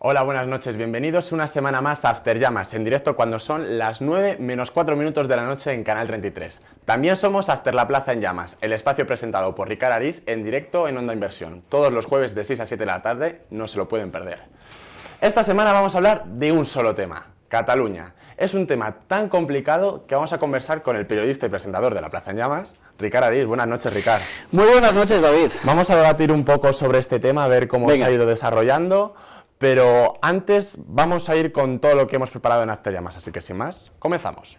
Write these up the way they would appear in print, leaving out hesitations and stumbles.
Hola, buenas noches, bienvenidos una semana más a After Llamas, en directo cuando son las 9 menos 4 minutos de la noche en Canal 33. También somos After La Plaza en Llamas, el espacio presentado por Ricard Arís en directo en Onda Inversión. Todos los jueves de 6 a 7 de la tarde, no se lo pueden perder. Esta semana vamos a hablar de un solo tema, Cataluña. Es un tema tan complicado que vamos a conversar con el periodista y presentador de La Plaza en Llamas, Ricard Arís. Buenas noches, Ricard. Muy buenas noches, David. Vamos a debatir un poco sobre este tema, a ver cómo se ha ido desarrollando. Pero antes vamos a ir con todo lo que hemos preparado en After Llamas, así que sin más, comenzamos.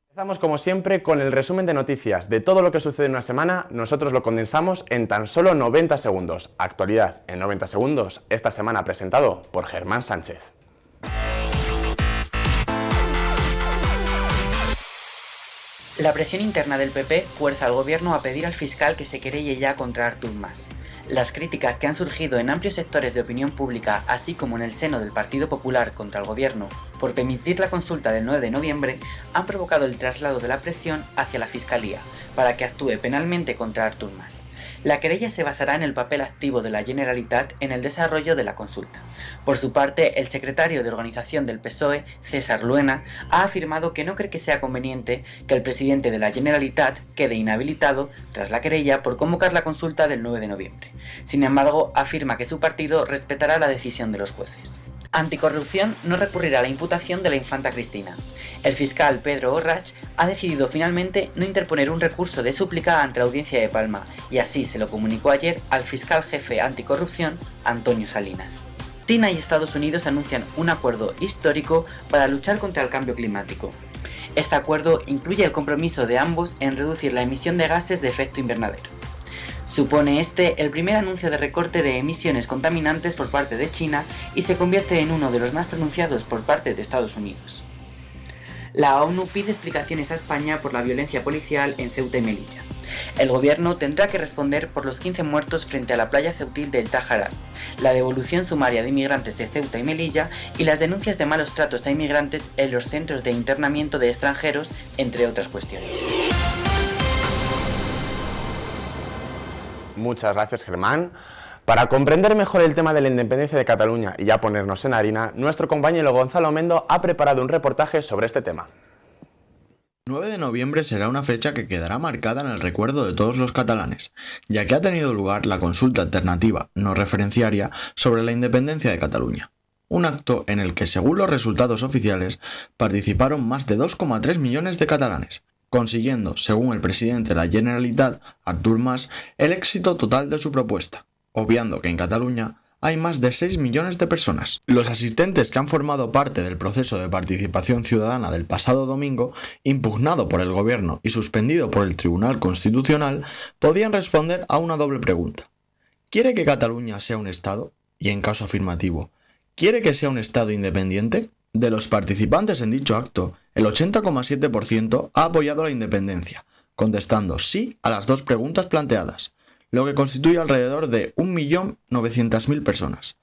Empezamos como siempre con el resumen de noticias. De todo lo que sucede en una semana, nosotros lo condensamos en tan solo 90 segundos. Actualidad en 90 segundos, esta semana presentado por Germán Sánchez. La presión interna del PP fuerza al gobierno a pedir al fiscal que se querelle ya contra Artur Mas. Las críticas que han surgido en amplios sectores de opinión pública, así como en el seno del Partido Popular contra el gobierno, por permitir la consulta del 9 de noviembre, han provocado el traslado de la presión hacia la Fiscalía, para que actúe penalmente contra Artur Mas. La querella se basará en el papel activo de la Generalitat en el desarrollo de la consulta. Por su parte, el secretario de organización del PSOE, César Luena, ha afirmado que no cree que sea conveniente que el presidente de la Generalitat quede inhabilitado tras la querella por convocar la consulta del 9 de noviembre. Sin embargo, afirma que su partido respetará la decisión de los jueces. Anticorrupción no recurrirá a la imputación de la infanta Cristina. El fiscal Pedro Orrach ha decidido finalmente no interponer un recurso de súplica ante la Audiencia de Palma y así se lo comunicó ayer al fiscal jefe anticorrupción, Antonio Salinas. China y Estados Unidos anuncian un acuerdo histórico para luchar contra el cambio climático. Este acuerdo incluye el compromiso de ambos en reducir la emisión de gases de efecto invernadero. Supone este el primer anuncio de recorte de emisiones contaminantes por parte de China y se convierte en uno de los más pronunciados por parte de Estados Unidos. La ONU pide explicaciones a España por la violencia policial en Ceuta y Melilla. El gobierno tendrá que responder por los 15 muertos frente a la playa ceutil del Tájar, la devolución sumaria de inmigrantes de Ceuta y Melilla y las denuncias de malos tratos a inmigrantes en los centros de internamiento de extranjeros, entre otras cuestiones. Muchas gracias, Germán. Para comprender mejor el tema de la independencia de Cataluña y ya ponernos en harina, nuestro compañero Gonzalo Mendo ha preparado un reportaje sobre este tema. 9 de noviembre será una fecha que quedará marcada en el recuerdo de todos los catalanes, ya que ha tenido lugar la consulta alternativa no referenciaria sobre la independencia de Cataluña. Un acto en el que, según los resultados oficiales, participaron más de 2,3 millones de catalanes, consiguiendo, según el presidente de la Generalitat, Artur Mas, el éxito total de su propuesta, obviando que en Cataluña hay más de 6 millones de personas. Los asistentes que han formado parte del proceso de participación ciudadana del pasado domingo, impugnado por el gobierno y suspendido por el Tribunal Constitucional, podían responder a una doble pregunta. ¿Quiere que Cataluña sea un Estado? Y en caso afirmativo, ¿quiere que sea un Estado independiente? De los participantes en dicho acto, el 80,7% ha apoyado la independencia, contestando sí a las dos preguntas planteadas, lo que constituye alrededor de 1.900.000 personas.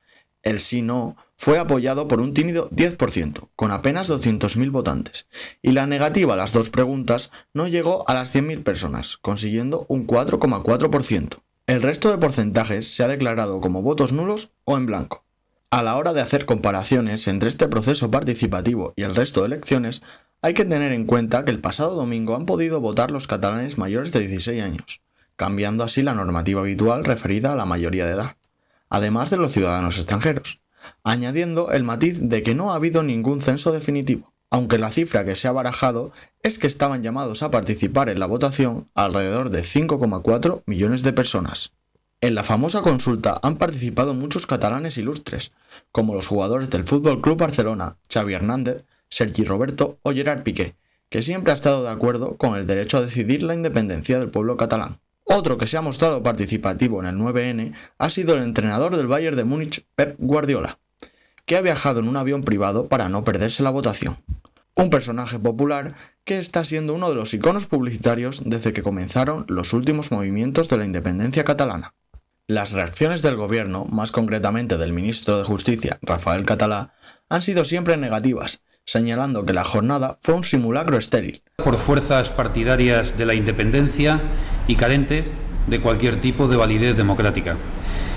El sí-no fue apoyado por un tímido 10%, con apenas 200.000 votantes, y la negativa a las dos preguntas no llegó a las 100.000 personas, consiguiendo un 4,4%. El resto de porcentajes se ha declarado como votos nulos o en blanco. A la hora de hacer comparaciones entre este proceso participativo y el resto de elecciones, hay que tener en cuenta que el pasado domingo han podido votar los catalanes mayores de 16 años, cambiando así la normativa habitual referida a la mayoría de edad, además de los ciudadanos extranjeros, añadiendo el matiz de que no ha habido ningún censo definitivo, aunque la cifra que se ha barajado es que estaban llamados a participar en la votación alrededor de 5,4 millones de personas. En la famosa consulta han participado muchos catalanes ilustres, como los jugadores del Fútbol Club Barcelona, Xavi Hernández, Sergi Roberto o Gerard Piqué, que siempre ha estado de acuerdo con el derecho a decidir la independencia del pueblo catalán. Otro que se ha mostrado participativo en el 9N ha sido el entrenador del Bayern de Múnich, Pep Guardiola, que ha viajado en un avión privado para no perderse la votación. Un personaje popular que está siendo uno de los iconos publicitarios desde que comenzaron los últimos movimientos de la independencia catalana. Las reacciones del gobierno, más concretamente del ministro de Justicia, Rafael Català, han sido siempre negativas, señalando que la jornada fue un simulacro estéril. Por fuerzas partidarias de la independencia y carentes de cualquier tipo de validez democrática.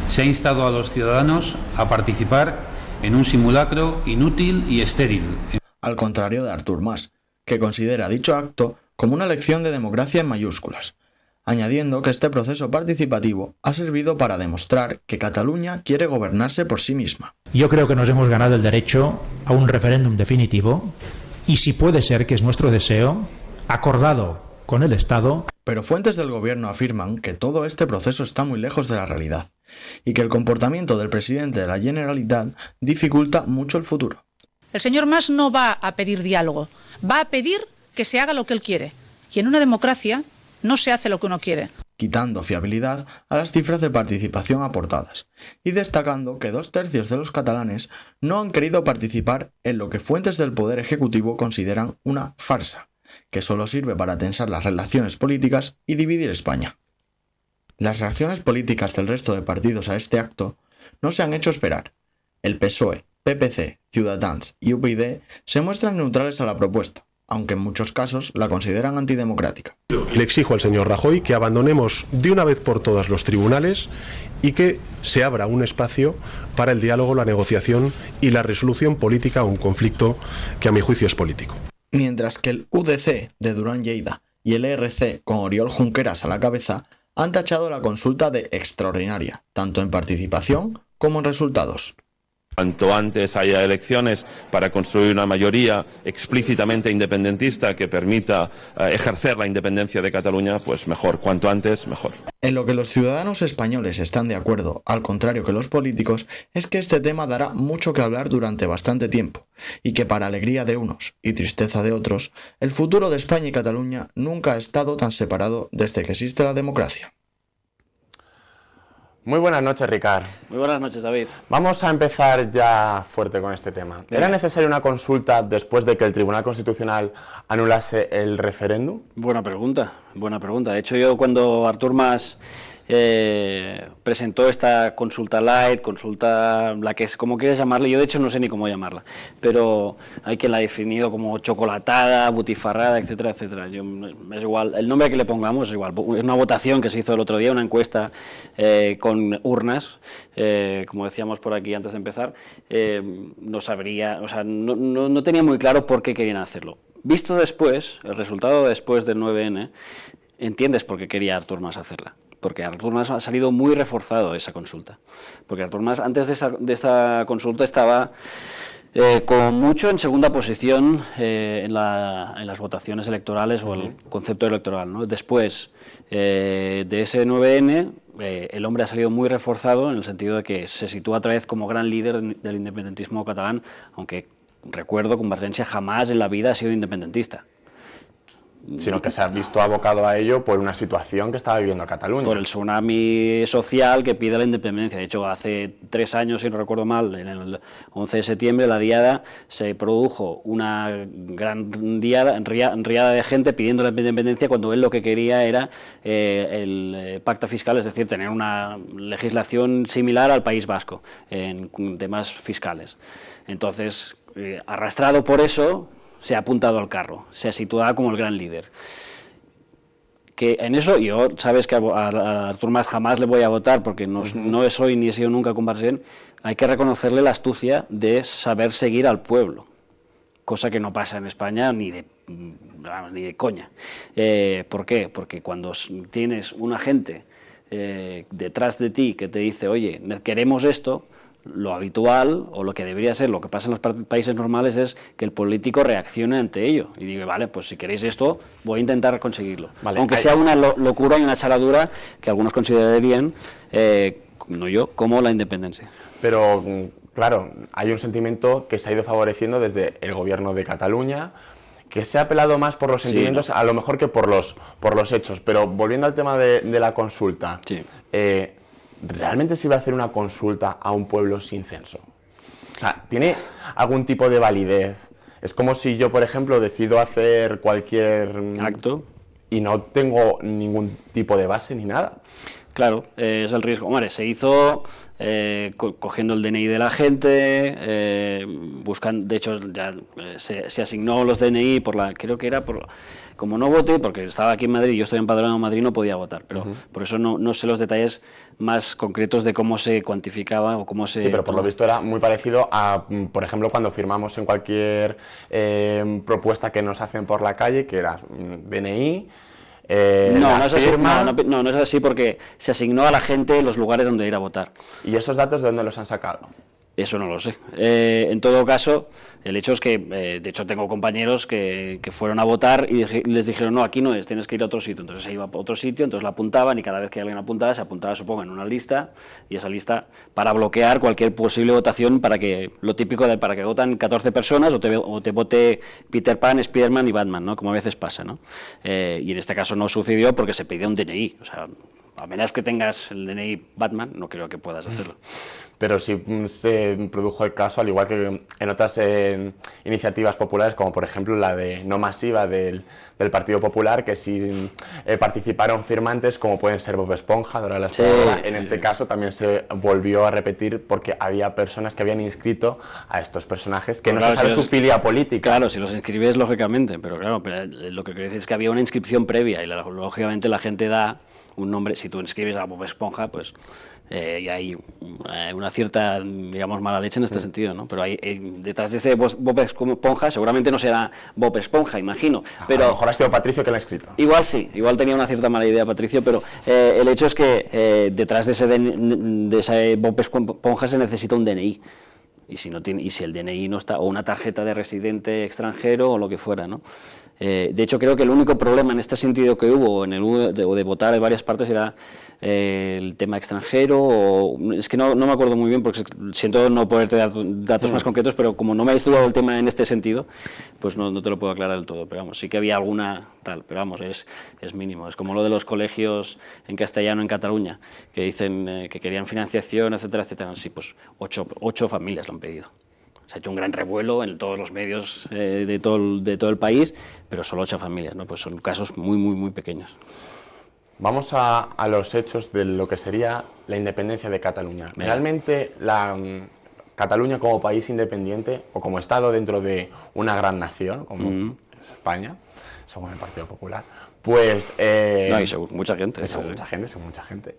Se ha instado a los ciudadanos a participar en un simulacro inútil y estéril. Al contrario de Artur Mas, que considera dicho acto como una lección de democracia en mayúsculas, añadiendo que este proceso participativo ha servido para demostrar que Cataluña quiere gobernarse por sí misma. Yo creo que nos hemos ganado el derecho a un referéndum definitivo y si puede ser que es nuestro deseo, acordado con el Estado. Pero fuentes del gobierno afirman que todo este proceso está muy lejos de la realidad y que el comportamiento del presidente de la Generalitat dificulta mucho el futuro. El señor Mas no va a pedir diálogo, va a pedir que se haga lo que él quiere. Y en una democracia no se hace lo que uno quiere. Quitando fiabilidad a las cifras de participación aportadas y destacando que 2/3 de los catalanes no han querido participar en lo que fuentes del Poder Ejecutivo consideran una farsa, que solo sirve para tensar las relaciones políticas y dividir España. Las reacciones políticas del resto de partidos a este acto no se han hecho esperar. El PSOE, PPC, Ciudadanos y UPyD se muestran neutrales a la propuesta, aunque en muchos casos la consideran antidemocrática. Le exijo al señor Rajoy que abandonemos de una vez por todas los tribunales y que se abra un espacio para el diálogo, la negociación y la resolución política a un conflicto que a mi juicio es político. Mientras que el UDC de Durán Lleida y el ERC con Oriol Junqueras a la cabeza han tachado la consulta de extraordinaria, tanto en participación como en resultados. Cuanto antes haya elecciones para construir una mayoría explícitamente independentista que permita ejercer la independencia de Cataluña, pues mejor, cuanto antes mejor. En lo que los ciudadanos españoles están de acuerdo, al contrario que los políticos, es que este tema dará mucho que hablar durante bastante tiempo, y que para alegría de unos y tristeza de otros, el futuro de España y Cataluña nunca ha estado tan separado desde que existe la democracia. Muy buenas noches, Ricard. Muy buenas noches, David. Vamos a empezar ya fuerte con este tema. ¿Era necesaria una consulta después de que el Tribunal Constitucional anulase el referéndum? Buena pregunta, buena pregunta. De hecho, yo cuando Artur Mas presentó esta consulta light, consulta, la que es como quieras llamarla, yo de hecho no sé ni cómo llamarla, pero hay quien la ha definido como chocolatada, butifarrada, etcétera, etcétera. Es igual, el nombre que le pongamos es igual. Es una votación que se hizo el otro día, una encuesta con urnas, como decíamos por aquí antes de empezar, no sabría, o sea, no tenía muy claro por qué querían hacerlo. Visto después, el resultado después del 9N, entiendes por qué quería Artur Mas hacerla. Porque Artur Mas ha salido muy reforzado de esa consulta. Porque Artur Mas antes de esta consulta estaba con mucho en segunda posición en las votaciones electorales o el concepto electoral, ¿no? Después de ese 9N, el hombre ha salido muy reforzado en el sentido de que se sitúa otra vez como gran líder del independentismo catalán, aunque recuerdo, Convergència jamás en la vida ha sido independentista. Sino que se ha visto abocado a ello por una situación que estaba viviendo Cataluña. Por el tsunami social que pide la independencia. De hecho, hace 3 años, si no recuerdo mal, en el 11 de septiembre, la diada, se produjo una gran riada de gente pidiendo la independencia cuando él lo que quería era el pacto fiscal, es decir, tener una legislación similar al País Vasco en temas fiscales. Entonces, arrastrado por eso, se ha apuntado al carro, se ha situado como el gran líder. Que en eso, yo sabes que a Artur Mas jamás le voy a votar porque no soy ni he sido nunca convergent, hay que reconocerle la astucia de saber seguir al pueblo, cosa que no pasa en España ni de coña. ¿Por qué? Porque cuando tienes una gente detrás de ti que te dice, oye, queremos esto, lo habitual, o lo que debería ser, lo que pasa en los países normales es que el político reaccione ante ello y diga, vale, pues si queréis esto, voy a intentar conseguirlo. Vale, aunque sea una locura y una charadura que algunos considerarían, no yo, como la independencia. Pero, claro, hay un sentimiento que se ha ido favoreciendo desde el gobierno de Cataluña, que se ha apelado más por los sentimientos, sí, ¿no? A lo mejor que por los hechos. Pero volviendo al tema de la consulta, sí. ¿Realmente se iba a hacer una consulta a un pueblo sin censo? O sea, ¿tiene algún tipo de validez? Es como si yo, por ejemplo, decido hacer cualquier acto y no tengo ningún tipo de base ni nada. Claro, es el riesgo. Hombre, se hizo cogiendo el DNI de la gente, buscando, de hecho ya se asignó los DNI creo que era como no voté, porque estaba aquí en Madrid y yo estoy empadronado en Madrid, no podía votar, pero por eso no sé los detalles más concretos de cómo se cuantificaba o cómo se... Sí, pero por lo visto era muy parecido a, por ejemplo, cuando firmamos en cualquier propuesta que nos hacen por la calle, que era DNI... no es así porque se asignó a la gente los lugares donde ir a votar. ¿Y esos datos de dónde los han sacado? Eso no lo sé. En todo caso, el hecho es que, de hecho, tengo compañeros que fueron a votar y les dijeron, no, aquí no es, tienes que ir a otro sitio. Entonces se iba a otro sitio, entonces la apuntaban y cada vez que alguien apuntaba, se apuntaba, supongo, en una lista, y esa lista para bloquear cualquier posible votación, para que lo típico para que votan 14 personas o te vote Peter Pan, Spiderman y Batman, ¿no? Como a veces pasa, ¿no? Y en este caso no sucedió porque se pedía un DNI, o sea, a menos que tengas el DNI Batman, no creo que puedas hacerlo. Pero sí se produjo el caso, al igual que en otras iniciativas populares, como por ejemplo la de no masiva del Partido Popular, que sí participaron firmantes, como pueden ser Bob Esponja, Dora la Exploradora. En este caso también se volvió a repetir porque había personas que habían inscrito a estos personajes que no se sabe su filia política. Claro, si los inscribes, lógicamente, pero claro, lo que quiero decir es que había una inscripción previa y lógicamente la gente da un nombre. Si tú inscribes a Bob Esponja, pues y hay una cierta, digamos, mala leche en este sentido, ¿no? Pero detrás de ese Bob Esponja seguramente no será Bob Esponja, imagino. Pero a lo mejor ha sido Patricio que lo ha escrito. Igual sí, igual tenía una cierta mala idea Patricio, pero el hecho es que detrás de ese Bob Esponja se necesita un DNI. Y si el DNI no está, o una tarjeta de residente extranjero o lo que fuera, ¿no? De hecho, creo que el único problema en este sentido que hubo de votar en varias partes era el tema extranjero, es que no me acuerdo muy bien porque siento no poderte dar datos más concretos, pero como no me he estudiado el tema en este sentido, pues no te lo puedo aclarar del todo, pero vamos, sí que había alguna tal, pero vamos, es mínimo. Es como lo de los colegios en castellano en Cataluña, que dicen que querían financiación, etcétera, etcétera. Sí, pues 8 familias lo han pedido. Se ha hecho un gran revuelo en todos los medios de todo el país, pero solo 8 familias, ¿no? Pues son casos muy, muy, muy pequeños. Vamos a los hechos de lo que sería la independencia de Cataluña. ¿Realmente Cataluña como país independiente o como Estado dentro de una gran nación, como es España, según el Partido Popular, pues... no, y según mucha gente. Según mucha gente.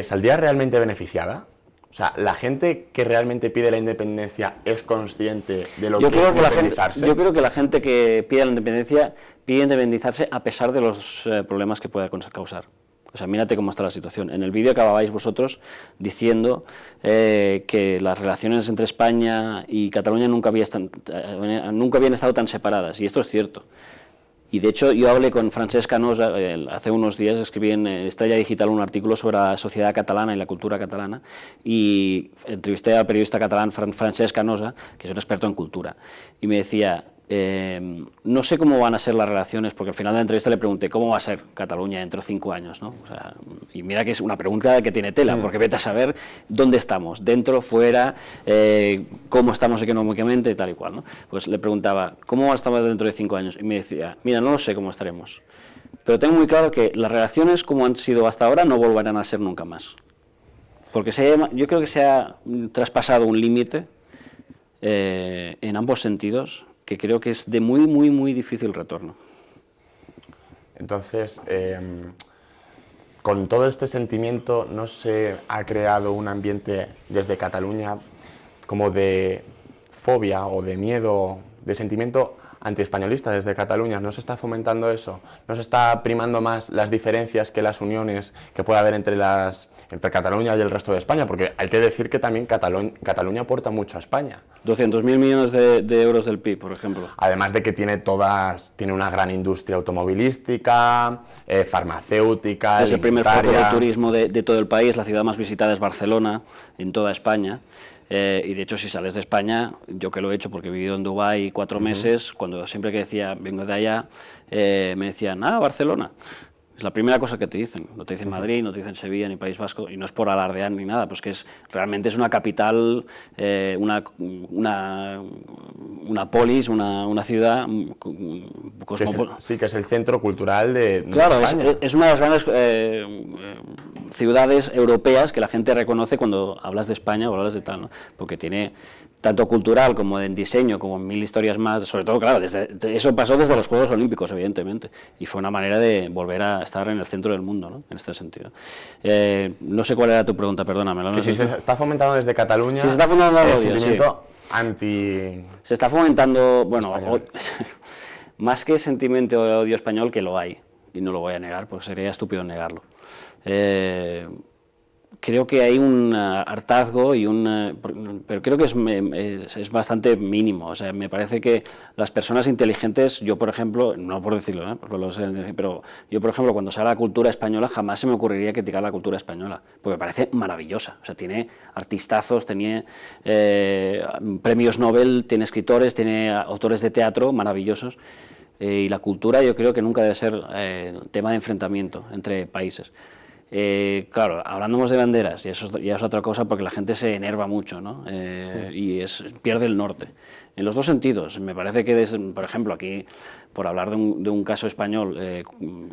¿Saldría realmente beneficiada? O sea, ¿la gente que realmente pide la independencia es consciente de lo que es independizarse? Yo creo que la gente que pide la independencia pide independizarse a pesar de los problemas que pueda causar. O sea, mírate cómo está la situación. En el vídeo acababais vosotros diciendo que las relaciones entre España y Cataluña nunca habían estado tan separadas, y esto es cierto. Y de hecho yo hablé con Francesc Canosa, hace unos días escribí en Estrella Digital un artículo sobre la sociedad catalana y la cultura catalana, y entrevisté al periodista catalán Francesc Canosa, que es un experto en cultura, y me decía, no sé cómo van a ser las relaciones, porque al final de la entrevista le pregunté cómo va a ser Cataluña dentro de 5 años, ¿no? O sea, y mira que es una pregunta que tiene tela, porque vete a saber dónde estamos, dentro, fuera, cómo estamos económicamente, tal y cual, ¿no? Pues le preguntaba, ¿cómo estamos dentro de 5 años? Y me decía, mira, no lo sé cómo estaremos, pero tengo muy claro que las relaciones como han sido hasta ahora no volverán a ser nunca más, porque yo creo que se ha traspasado un límite en ambos sentidos, que creo que es de muy, muy, muy difícil retorno. Entonces, con todo este sentimiento, ¿no se ha creado un ambiente desde Cataluña como de fobia o de miedo, de sentimiento antiespañolista desde Cataluña? ¿No se está fomentando eso? ¿No se está primando más las diferencias que las uniones que puede haber entre Cataluña y el resto de España? Porque hay que decir que también Cataluña aporta mucho a España. 200.000 millones de euros del PIB, por ejemplo. Además de que tiene una gran industria automovilística, farmacéutica, es el primer foco de turismo de todo el país, la ciudad más visitada es Barcelona, en toda España. Y de hecho, si sales de España, yo que lo he hecho porque he vivido en Dubái 4 meses, siempre que decía vengo de allá, me decían, Barcelona. Es la primera cosa que te dicen, no te dicen Madrid, no te dicen Sevilla ni País Vasco, y no es por alardear ni nada, pues que realmente es una capital, una polis, una ciudad cosmopolita. Sí, que es el centro cultural de claro, España. es una de las grandes ciudades europeas que la gente reconoce cuando hablas de España o hablas de tal, ¿no? Porque tiene tanto cultural como en diseño, como en mil historias más, sobre todo, claro, eso pasó desde los Juegos Olímpicos, evidentemente, y fue una manera de volver a estar en el centro del mundo, ¿no? En este sentido. No sé cuál era tu pregunta, perdóname. No sé si se está fomentando desde Cataluña se está fomentando el sentimiento anti... Se está fomentando, bueno, más que sentimiento de odio español, que lo hay, y no lo voy a negar, porque sería estúpido negarlo. Creo que hay un hartazgo pero creo que es bastante mínimo. O sea, me parece que las personas inteligentes, yo por ejemplo, no por decirlo, porque lo sé, pero yo por ejemplo cuando sale la cultura española jamás se me ocurriría criticar la cultura española, porque me parece maravillosa. O sea, tiene artistazos, tiene premios Nobel, tiene escritores, tiene autores de teatro maravillosos. Y la cultura yo creo que nunca debe ser tema de enfrentamiento entre países. Claro, hablamos de banderas, y eso ya es otra cosa porque la gente se enerva mucho, ¿no? Y pierde el norte. En los dos sentidos, me parece que, por ejemplo, aquí, por hablar de un caso español,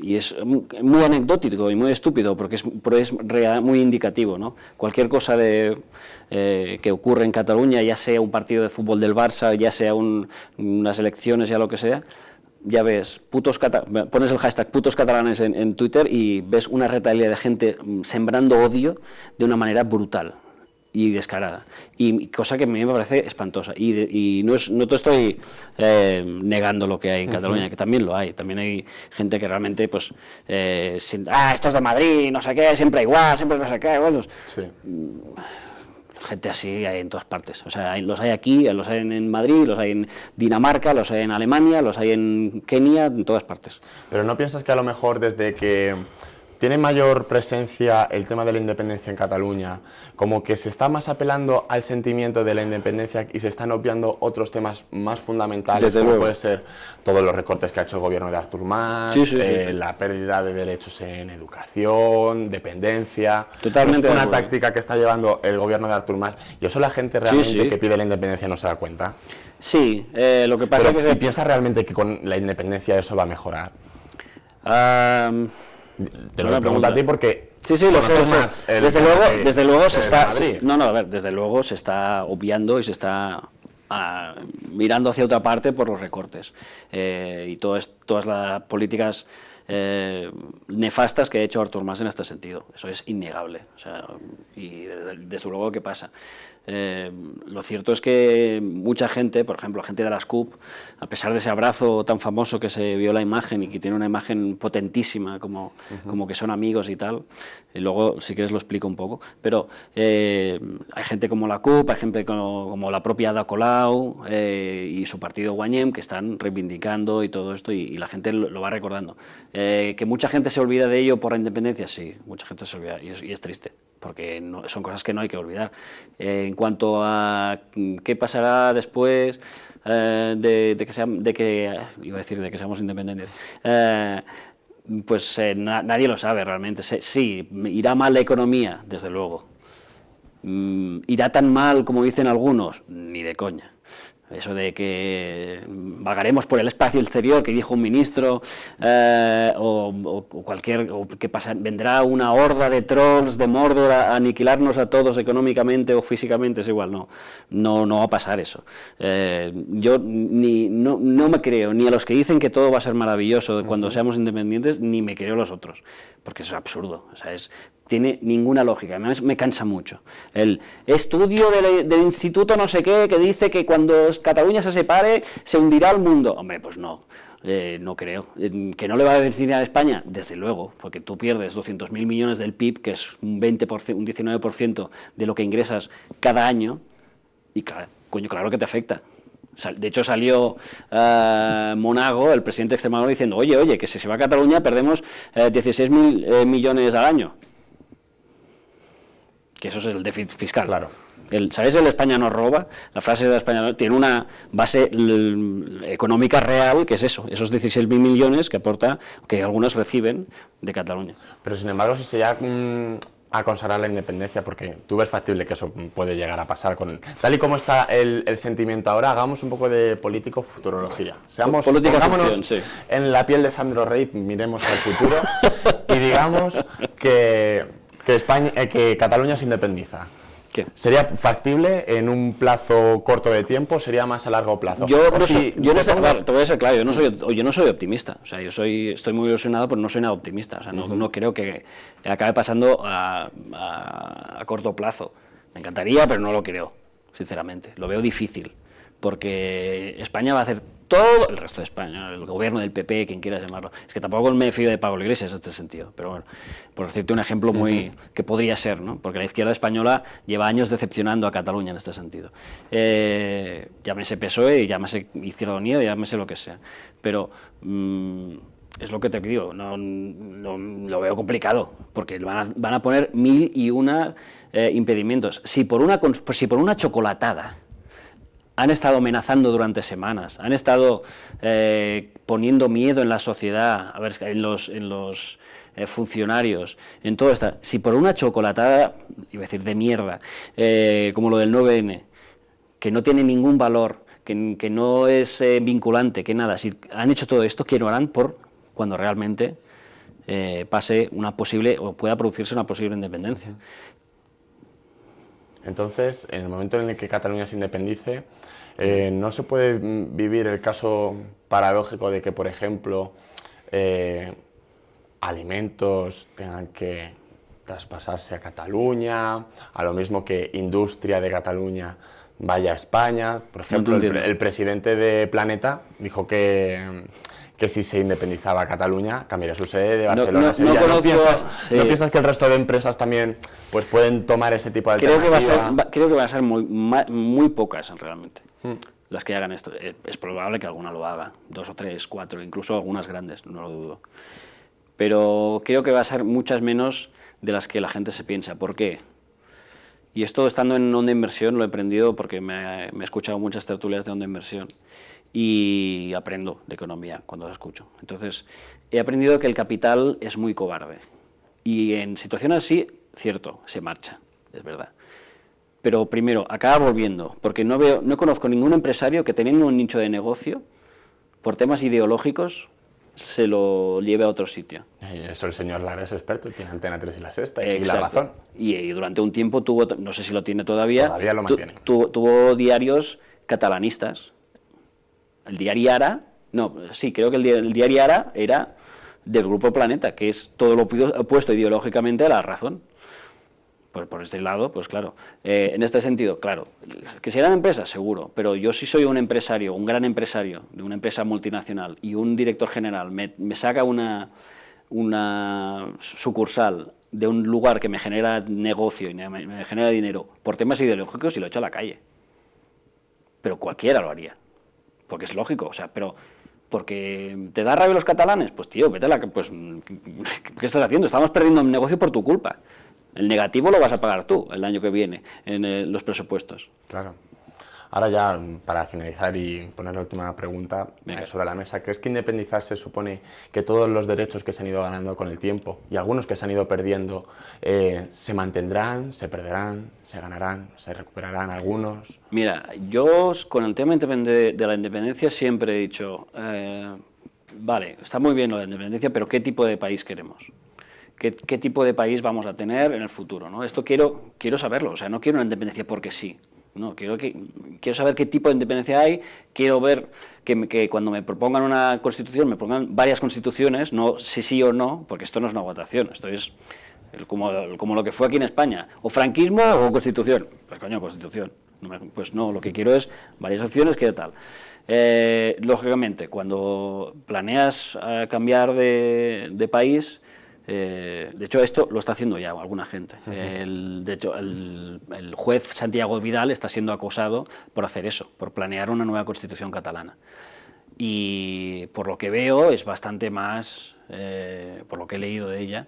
y es muy anecdótico y muy estúpido, porque es muy indicativo, ¿no? Cualquier cosa que ocurre en Cataluña, ya sea un partido de fútbol del Barça, ya sea unas elecciones, ya lo que sea, ya ves, pones el hashtag putos catalanes en Twitter y ves una retahíla de gente sembrando odio de una manera brutal y descarada, y cosa que a mí me parece espantosa, y no te estoy negando lo que hay en Cataluña, que también lo hay, también hay gente que realmente pues esto es de Madrid, no sé qué, siempre igual, siempre no sé qué, bueno, sí. Gente así hay en todas partes, o sea, los hay aquí, los hay en Madrid, los hay en Dinamarca, los hay en Alemania, los hay en Kenia, en todas partes. Pero ¿no piensas que a lo mejor desde que tiene mayor presencia el tema de la independencia en Cataluña, como que se está más apelando al sentimiento de la independencia y se están obviando otros temas más fundamentales, desde como luego puede ser todos los recortes que ha hecho el gobierno de Artur Mas, sí. la pérdida de derechos en educación, dependencia? Totalmente. Es una táctica que está llevando el gobierno de Artur Mas, y eso la gente realmente que pide la independencia no se da cuenta. Sí, lo que pasa es que... ¿Y piensas realmente que con la independencia eso va a mejorar? Te lo pregunto a ti porque... Sí, lo sé. Desde luego se está... Sí, desde luego se está obviando y se está mirando hacia otra parte por los recortes. Y todas las políticas nefastas que ha hecho Artur Mas en este sentido. Eso es innegable. O sea, y desde luego que pasa. Lo cierto es que mucha gente, por ejemplo, gente de las CUP, a pesar de ese abrazo tan famoso que se vio la imagen y que tiene una imagen potentísima, como que son amigos y tal, y luego si quieres lo explico un poco, pero hay gente como la CUP, hay gente como la propia Ada Colau y su partido Guanyem, que están reivindicando y todo esto, y la gente lo va recordando. Que mucha gente se olvida de ello por la independencia, sí, mucha gente se olvida, y es triste, porque son cosas que no hay que olvidar. En cuanto a qué pasará después de que seamos independientes, pues nadie lo sabe realmente. Sí, irá mal la economía, desde luego. ¿Irá tan mal como dicen algunos? Ni de coña. Eso de que vagaremos por el espacio exterior, que dijo un ministro, vendrá una horda de trolls de Mordor a aniquilarnos a todos económicamente o físicamente, es igual, no va a pasar eso. Yo no me creo ni a los que dicen que todo va a ser maravilloso cuando seamos independientes, ni me creo a los otros, porque eso es absurdo, o sea, tiene ninguna lógica, además me cansa mucho. El estudio del instituto no sé qué, que dice que cuando Cataluña se separe se hundirá el mundo. Hombre, pues no creo. ¿Que no le va a beneficiar a España? Desde luego, porque tú pierdes 200.000 millones del PIB, que es un 20%, un 19% de lo que ingresas cada año, y claro que te afecta. De hecho salió Monago, el presidente de Extremadura, diciendo oye, que si se va a Cataluña perdemos 16.000 millones al año. Que eso es el déficit fiscal. Claro. ¿Sabes? El España nos roba, la frase de España tiene una base económica real, que es eso, esos 16.000 millones que aporta, que algunos reciben de Cataluña. Pero sin embargo, si se llega a consagrar la independencia, porque tú ves factible que eso puede llegar a pasar tal y como está el sentimiento ahora, hagamos un poco de político-futurología. Pongámonos en la piel de Sandro Rey, miremos al futuro y digamos que que Cataluña se independiza. ¿Qué? ¿Sería factible en un plazo corto de tiempo? ¿Sería más a largo plazo? Te voy a ser claro, yo no soy optimista. O sea, estoy muy ilusionado, pero no soy nada optimista. O sea, no creo que acabe pasando a corto plazo. Me encantaría, pero no lo creo, sinceramente. Lo veo difícil, porque España va a hacer todo, el resto de España, el gobierno del PP, quien quiera llamarlo. Es que tampoco me fío de Pablo Iglesias en este sentido, pero bueno, por decirte un ejemplo que podría ser, ¿no? Porque la izquierda española lleva años decepcionando a Cataluña en este sentido. Llámese PSOE, llámese Izquierda Unida, llámese lo que sea. Pero es lo que te digo, no lo veo complicado, porque van a poner 1001 impedimentos. Si por una chocolatada han estado amenazando durante semanas, han estado poniendo miedo en la sociedad, a ver, en los funcionarios, en todo esto. Si por una chocolatada, iba a decir de mierda, como lo del 9N, que no tiene ningún valor, que no es vinculante, que nada, si han hecho todo esto, ¿qué no harán por cuando realmente pase una posible, o pueda producirse una posible independencia? Entonces, en el momento en el que Cataluña se independice, ¿no se puede vivir el caso paradójico de que, por ejemplo, alimentos tengan que traspasarse a Cataluña, a lo mismo que industria de Cataluña vaya a España? Por ejemplo, el presidente de Planeta dijo que si se independizaba Cataluña, cambiaría su sede de Barcelona a Sevilla. ¿No piensas que el resto de empresas también pues pueden tomar ese tipo de alternativa? Creo que van a ser muy pocas realmente las que hagan esto. Es probable que alguna lo haga, 2 o 3, 4, incluso algunas grandes, no lo dudo. Pero creo que va a ser muchas menos de las que la gente se piensa. ¿Por qué? Y esto, estando en Onda Inversión, lo he aprendido porque me he escuchado muchas tertulias de Onda Inversión y aprendo de economía cuando las escucho. Entonces, he aprendido que el capital es muy cobarde. Y en situaciones así, cierto, se marcha, es verdad. Pero primero, acaba volviendo, porque no conozco ningún empresario que teniendo un nicho de negocio, por temas ideológicos, se lo lleve a otro sitio. Y eso el señor Lara es experto, tiene Antena 3 y La Sexta, y la razón. Y durante un tiempo tuvo, no sé si lo tiene todavía, lo mantiene. Tuvo diarios catalanistas. El diario Ara, creo que el diario Ara era del Grupo Planeta, que es todo lo opuesto ideológicamente a La Razón. Pues por este lado, pues claro. En este sentido, claro, que serán empresas, seguro, pero yo si soy un empresario, un gran empresario de una empresa multinacional y un director general me saca una sucursal de un lugar que me genera negocio y me genera dinero por temas ideológicos, y lo echo a la calle. Pero cualquiera lo haría. Porque es lógico, o sea, pero porque te da rabia los catalanes, pues tío, vete a pues ¿qué estás haciendo? Estamos perdiendo un negocio por tu culpa. El negativo lo vas a pagar tú el año que viene en los presupuestos. Claro. Ahora ya, para finalizar y poner la última pregunta sobre la mesa, ¿crees que independizarse supone que todos los derechos que se han ido ganando con el tiempo y algunos que se han ido perdiendo se mantendrán, se perderán, se ganarán, se recuperarán algunos? Mira, yo con el tema de la independencia siempre he dicho, vale, está muy bien lo de la independencia, pero ¿qué tipo de país queremos? ¿Qué tipo de país vamos a tener en el futuro, ¿no? Esto quiero saberlo, o sea, no quiero una independencia porque sí. No, quiero saber qué tipo de independencia hay, quiero ver que cuando me propongan una constitución, me propongan varias constituciones, no si sí o no, porque esto no es una votación, esto es como lo que fue aquí en España, o franquismo o constitución. Pues coño, constitución. Pues no, lo que quiero es varias opciones, ¿qué tal? Lógicamente, cuando planeas cambiar de país, de hecho esto lo está haciendo ya alguna gente. De hecho el juez Santiago Vidal está siendo acosado por hacer eso, por planear una nueva constitución catalana, y por lo que veo es bastante más, por lo que he leído de ella,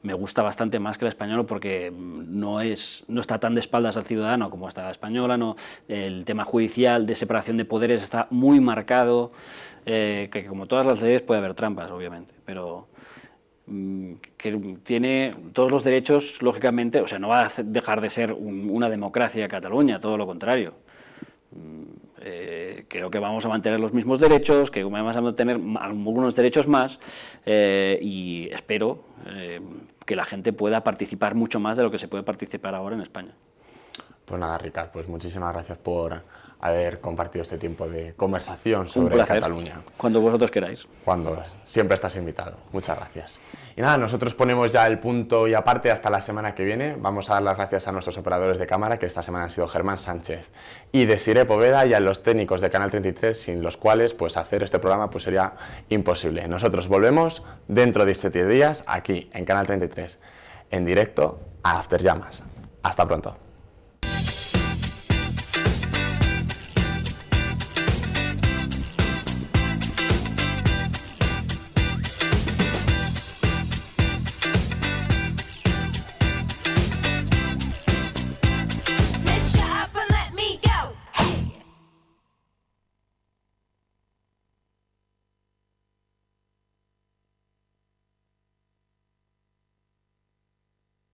me gusta bastante más que la española, porque no está tan de espaldas al ciudadano como está la española, el tema judicial de separación de poderes está muy marcado, que como todas las leyes puede haber trampas, obviamente, pero que tiene todos los derechos, lógicamente, o sea, no va a dejar de ser una democracia Cataluña, todo lo contrario. Creo que vamos a mantener los mismos derechos, que vamos a mantener algunos derechos más, y espero que la gente pueda participar mucho más de lo que se puede participar ahora en España. Pues nada, Ricard, pues muchísimas gracias por haber compartido este tiempo de conversación sobre Cataluña. Cuando vosotros queráis. Cuando siempre estás invitado. Muchas gracias. Y nada, nosotros ponemos ya el punto y aparte hasta la semana que viene. Vamos a dar las gracias a nuestros operadores de cámara, que esta semana han sido Germán Sánchez y Desiré Poveda, y a los técnicos de Canal 33, sin los cuales pues hacer este programa pues sería imposible. Nosotros volvemos dentro de 7 días aquí en Canal 33, en directo a After Llamas. Hasta pronto.